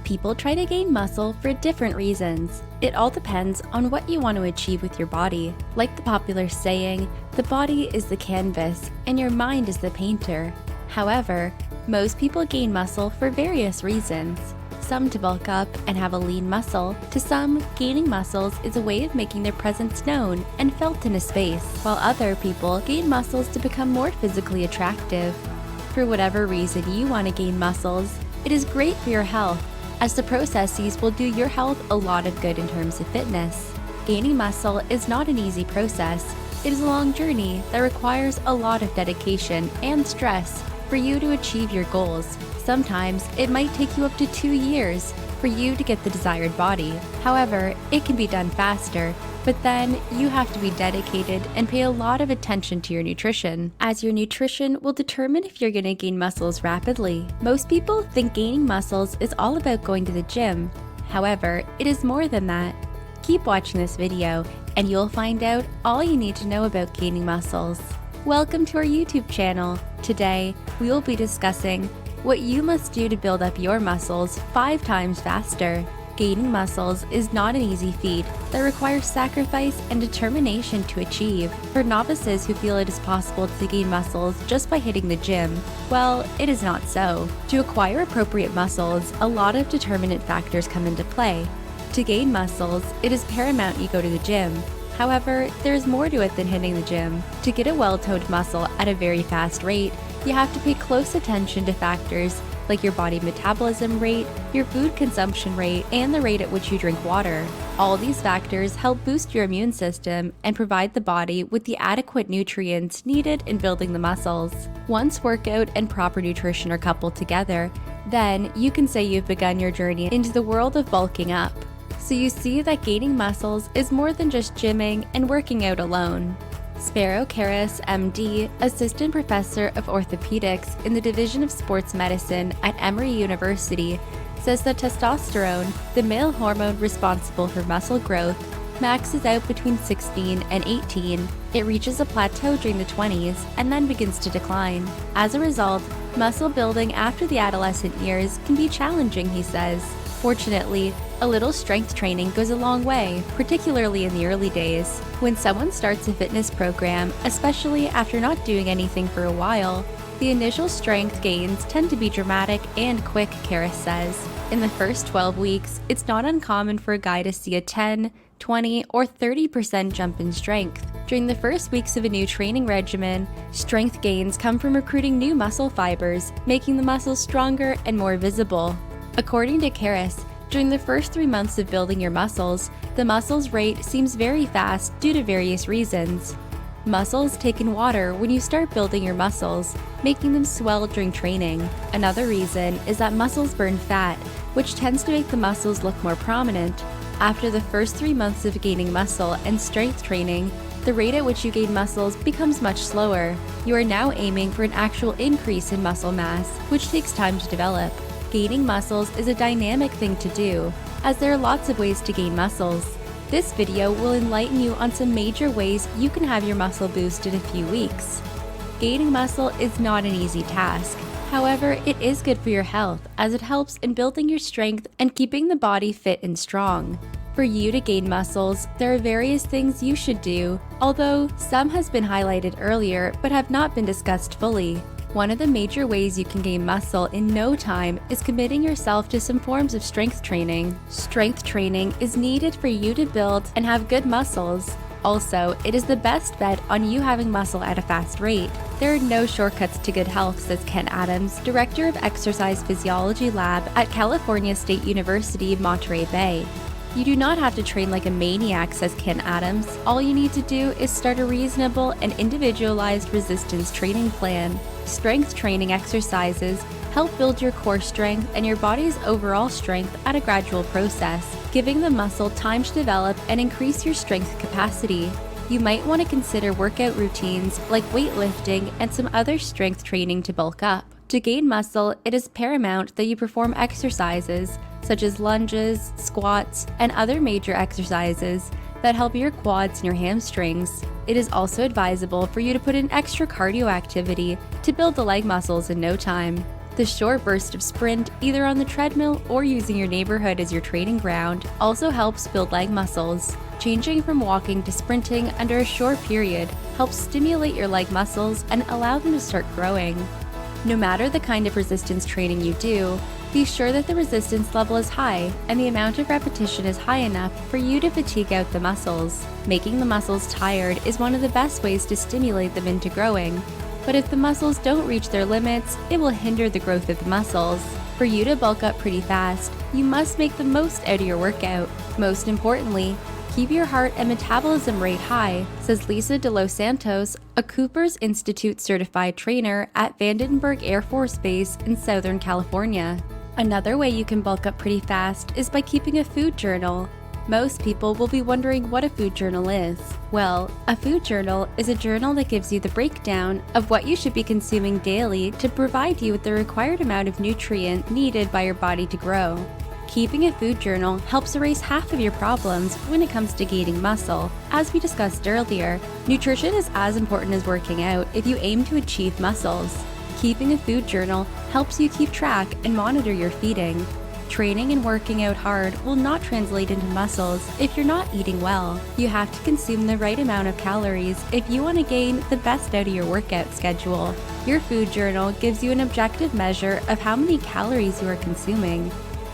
People try to gain muscle for different reasons. It all depends on what you want to achieve with your body. Like the popular saying, the body is the canvas and your mind is the painter. However, most people gain muscle for various reasons. Some to bulk up and have a lean muscle. To some, gaining muscles is a way of making their presence known and felt in a space, while other people gain muscles to become more physically attractive. For whatever reason you want to gain muscles, it is great for your health, as the processes will do your health a lot of good in terms of fitness. Gaining muscle is not an easy process. It is a long journey that requires a lot of dedication and stress for you to achieve your goals. Sometimes it might take you up to 2 years for you to get the desired body. However, it can be done faster, but then you have to be dedicated and pay a lot of attention to your nutrition, as your nutrition will determine if you're going to gain muscles rapidly. Most people think gaining muscles is all about going to the gym. However, it is more than that. Keep watching this video and you'll find out all you need to know about gaining muscles. Welcome to our YouTube channel. Today, we will be discussing what you must do to build up your muscles 5 times faster. Gaining muscles is not an easy feat that requires sacrifice and determination to achieve. For novices who feel it is possible to gain muscles just by hitting the gym, well, it is not so. To acquire appropriate muscles, a lot of determinant factors come into play. To gain muscles, it is paramount you go to the gym. However, there is more to it than hitting the gym. To get a well-toned muscle at a very fast rate, you have to pay close attention to factors like your body metabolism rate, your food consumption rate, and the rate at which you drink water. All these factors help boost your immune system and provide the body with the adequate nutrients needed in building the muscles. Once workout and proper nutrition are coupled together, then you can say you've begun your journey into the world of bulking up. So you see that gaining muscles is more than just gymming and working out alone. Sparrow Karras, MD, Assistant Professor of Orthopedics in the Division of Sports Medicine at Emory University, says that testosterone, the male hormone responsible for muscle growth, maxes out between 16 and 18. It reaches a plateau during the 20s and then begins to decline. As a result, muscle building after the adolescent years can be challenging, he says. Fortunately, a little strength training goes a long way, particularly in the early days. When someone starts a fitness program, especially after not doing anything for a while, the initial strength gains tend to be dramatic and quick, Karras says. In the first 12 weeks, it's not uncommon for a guy to see a 10, 20, or 30% jump in strength. During the first weeks of a new training regimen, strength gains come from recruiting new muscle fibers, making the muscles stronger and more visible. According to Karras, during the first 3 months of building your muscles, the muscles rate seems very fast due to various reasons. Muscles take in water when you start building your muscles, making them swell during training. Another reason is that muscles burn fat, which tends to make the muscles look more prominent. After the first 3 months of gaining muscle and strength training, the rate at which you gain muscles becomes much slower. You are now aiming for an actual increase in muscle mass, which takes time to develop. Gaining muscles is a dynamic thing to do, as there are lots of ways to gain muscles. This video will enlighten you on some major ways you can have your muscle boost in a few weeks. Gaining muscle is not an easy task. However, it is good for your health, as it helps in building your strength and keeping the body fit and strong. For you to gain muscles, there are various things you should do, although some has been highlighted earlier but have not been discussed fully. One of the major ways you can gain muscle in no time is committing yourself to some forms of strength training. Strength training is needed for you to build and have good muscles. Also, it is the best bet on you having muscle at a fast rate. There are no shortcuts to good health, says Ken Adams, Director of Exercise Physiology Lab at California State University, Monterey Bay. You do not have to train like a maniac, says Ken Adams. All you need to do is start a reasonable and individualized resistance training plan. Strength training exercises help build your core strength and your body's overall strength at a gradual process, giving the muscle time to develop and increase your strength capacity. You might want to consider workout routines like weightlifting and some other strength training to bulk up. To gain muscle, it is paramount that you perform exercises such as lunges, squats, and other major exercises that help your quads and your hamstrings. It is also advisable for you to put in extra cardio activity to build the leg muscles in no time. The short burst of sprint, either on the treadmill or using your neighborhood as your training ground, also helps build leg muscles. Changing from walking to sprinting under a short period helps stimulate your leg muscles and allow them to start growing. No matter the kind of resistance training you do, be sure that the resistance level is high and the amount of repetition is high enough for you to fatigue out the muscles. Making the muscles tired is one of the best ways to stimulate them into growing. But if the muscles don't reach their limits, it will hinder the growth of the muscles. For you to bulk up pretty fast, you must make the most out of your workout. Most importantly, keep your heart and metabolism rate high, says Lisa De Los Santos, a Cooper's Institute certified trainer at Vandenberg Air Force Base in Southern California. Another way you can bulk up pretty fast is by keeping a food journal. Most people will be wondering what a food journal is. Well, a food journal is a journal that gives you the breakdown of what you should be consuming daily to provide you with the required amount of nutrient needed by your body to grow. Keeping a food journal helps erase half of your problems when it comes to gaining muscle. As we discussed earlier, nutrition is as important as working out if you aim to achieve muscles. Keeping a food journal helps you keep track and monitor your feeding. Training and working out hard will not translate into muscles if you're not eating well. You have to consume the right amount of calories if you want to gain the best out of your workout schedule. Your food journal gives you an objective measure of how many calories you are consuming.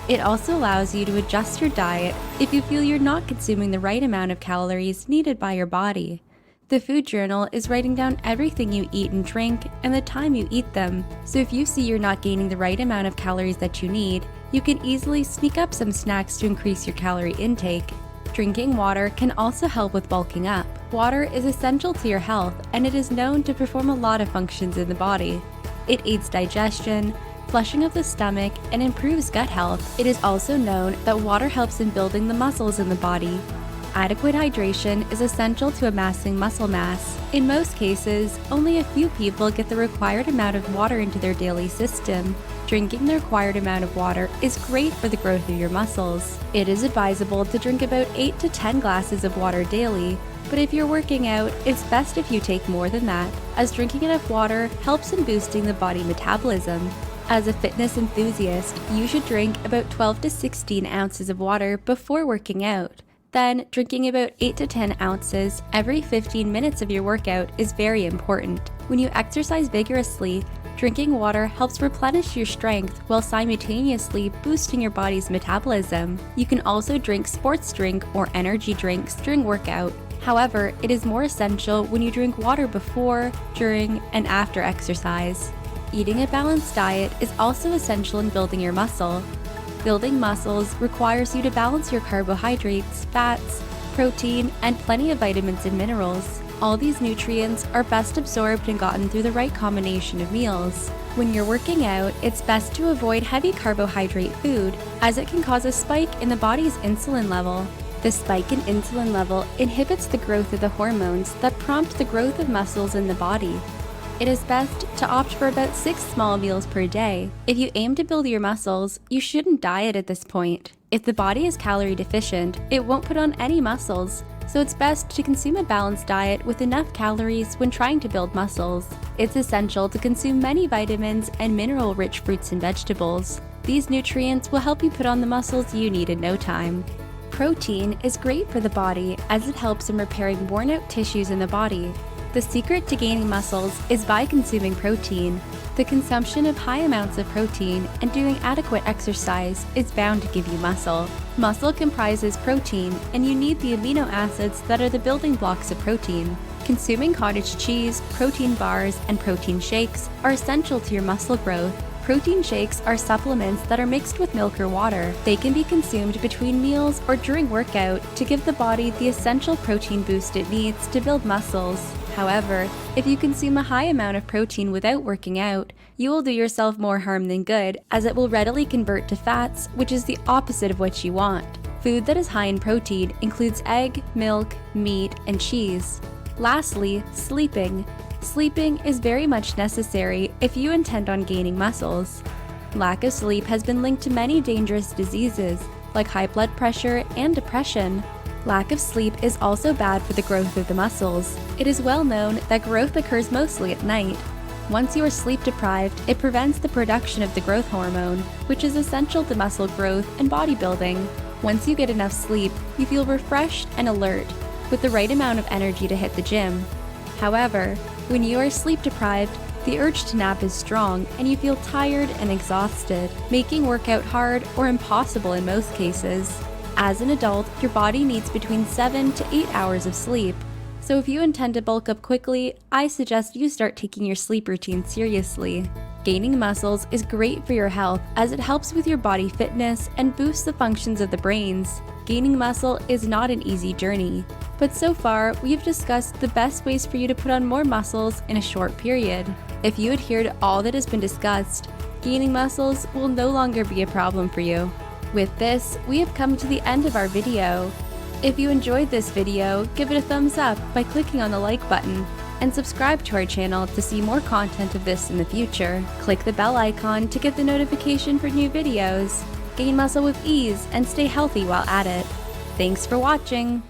It also allows you to adjust your diet if you feel you're not consuming the right amount of calories needed by your body. The food journal is writing down everything you eat and drink and the time you eat them, so if you see you're not gaining the right amount of calories that you need, you can easily sneak up some snacks to increase your calorie intake. Drinking water can also help with bulking up. Water is essential to your health, and it is known to perform a lot of functions in the body. It aids digestion, flushing of the stomach, and improves gut health. It is also known that water helps in building the muscles in the body. Adequate hydration is essential to amassing muscle mass. In most cases, only a few people get the required amount of water into their daily system. Drinking the required amount of water is great for the growth of your muscles. It is advisable to drink about 8 to 10 glasses of water daily, but if you're working out, it's best if you take more than that, as drinking enough water helps in boosting the body metabolism. As a fitness enthusiast, you should drink about 12 to 16 ounces of water before working out. Then, drinking about 8 to 10 ounces every 15 minutes of your workout is very important. When you exercise vigorously, drinking water helps replenish your strength while simultaneously boosting your body's metabolism. You can also drink sports drink or energy drinks during workout. However, it is more essential when you drink water before, during, and after exercise. Eating a balanced diet is also essential in building your muscle. Building muscles requires you to balance your carbohydrates, fats, protein, and plenty of vitamins and minerals. All these nutrients are best absorbed and gotten through the right combination of meals. When you're working out, it's best to avoid heavy carbohydrate food, as it can cause a spike in the body's insulin level. The spike in insulin level inhibits the growth of the hormones that prompt the growth of muscles in the body. It is best to opt for about 6 small meals per day. If you aim to build your muscles, you shouldn't diet at this point. If the body is calorie deficient, it won't put on any muscles, so it's best to consume a balanced diet with enough calories when trying to build muscles. It's essential to consume many vitamins and mineral-rich fruits and vegetables. These nutrients will help you put on the muscles you need in no time. Protein is great for the body as it helps in repairing worn-out tissues in the body. The secret to gaining muscles is by consuming protein. The consumption of high amounts of protein and doing adequate exercise is bound to give you muscle. Muscle comprises protein, and you need the amino acids that are the building blocks of protein. Consuming cottage cheese, protein bars, and protein shakes are essential to your muscle growth. Protein shakes are supplements that are mixed with milk or water. They can be consumed between meals or during workout to give the body the essential protein boost it needs to build muscles. However, if you consume a high amount of protein without working out, you will do yourself more harm than good, as it will readily convert to fats, which is the opposite of what you want. Food that is high in protein includes egg, milk, meat, and cheese. Lastly, sleeping. Sleeping is very much necessary if you intend on gaining muscles. Lack of sleep has been linked to many dangerous diseases, like high blood pressure and depression. Lack of sleep is also bad for the growth of the muscles. It is well known that growth occurs mostly at night. Once you are sleep deprived, it prevents the production of the growth hormone, which is essential to muscle growth and bodybuilding. Once you get enough sleep, you feel refreshed and alert, with the right amount of energy to hit the gym. However, when you are sleep deprived, the urge to nap is strong and you feel tired and exhausted, making workout hard or impossible in most cases. As an adult, your body needs between 7 to 8 hours of sleep. So if you intend to bulk up quickly, I suggest you start taking your sleep routine seriously. Gaining muscles is great for your health as it helps with your body fitness and boosts the functions of the brains. Gaining muscle is not an easy journey, but so far we've discussed the best ways for you to put on more muscles in a short period. If you adhere to all that has been discussed, gaining muscles will no longer be a problem for you. With this, we have come to the end of our video. If you enjoyed this video, give it a thumbs up by clicking on the like button, and subscribe to our channel to see more content of this in the future. Click the bell icon to get the notification for new videos. Gain muscle with ease and stay healthy while at it. Thanks for watching!